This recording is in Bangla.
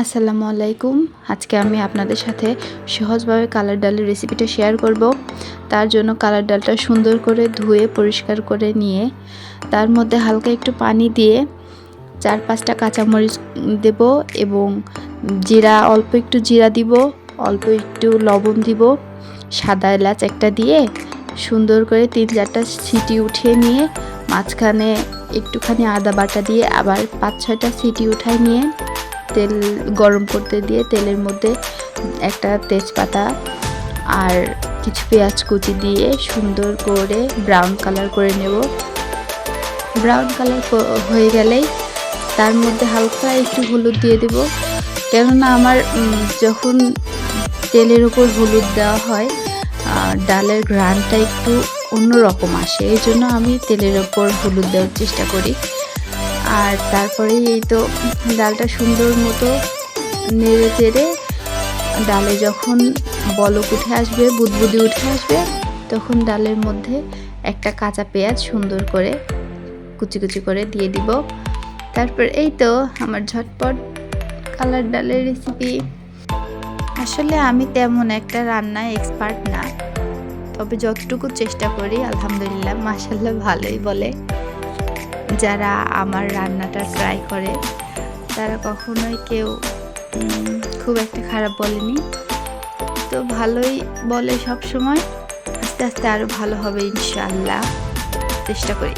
আসসালামু আলাইকুম। আজকে আমি আপনাদের সাথে সহজভাবে কালার ডালের রেসিপিটা শেয়ার করব। তার জন্য কালার ডালটা সুন্দর করে ধুয়ে পরিষ্কার করে নিয়ে তার মধ্যে হালকা একটু পানি দিয়ে 4-5টা কাঁচামরিচ দেব এবং অল্প একটু জিরা দিব, অল্প একটু লবণ দিব, সাদা এলাচ একটা দিয়ে সুন্দর করে 3-4টা সিটি উঠিয়ে নিয়ে মাঝখানে একটুখানি আদা বাটা দিয়ে আবার 5-6টা সিটি উঠায় নিয়ে তেল গরম করতে দিয়ে তেলের মধ্যে একটা তেজপাতা আর কিছু পেঁয়াজ কুচি দিয়ে সুন্দর করে ব্রাউন কালার করে নেব। ব্রাউন কালার হয়ে গেলেই তার মধ্যে হালকা একটু হলুদ দিয়ে দেব, কেননা আমার যখন তেলের উপর হলুদ দেওয়া হয় ডালের ঘ্রাণটা একটু অন্যরকম আসে, এই জন্য আমি তেলের ওপর হলুদ দেওয়ার চেষ্টা করি। আর তারপরে এই তো ডালটা সুন্দর মতো নেড়ে চেড়ে ডালে যখন বলক উঠে আসবে, বুদবুদি উঠে আসবে, তখন ডালের মধ্যে একটা কাঁচা পেঁয়াজ সুন্দর করে কুচি কুচি করে দিয়ে দিব। তারপর এই তো আমার ঝটপট কালার ডালের রেসিপি। আসলে আমি তেমন একটা রান্নায় এক্সপার্ট না, তবে যতটুকু চেষ্টা করি আলহামদুলিল্লাহ মাশাআল্লাহ ভালোই বলে। যারা আমার রান্নাটা ট্রাই করে তারা কখনোই কেউ খুব একটা খারাপ বলেনি, তো ভালোই বলে সব সময়। আস্তে আস্তে আরও ভালো হবে ইনশাআল্লাহ, চেষ্টা করি।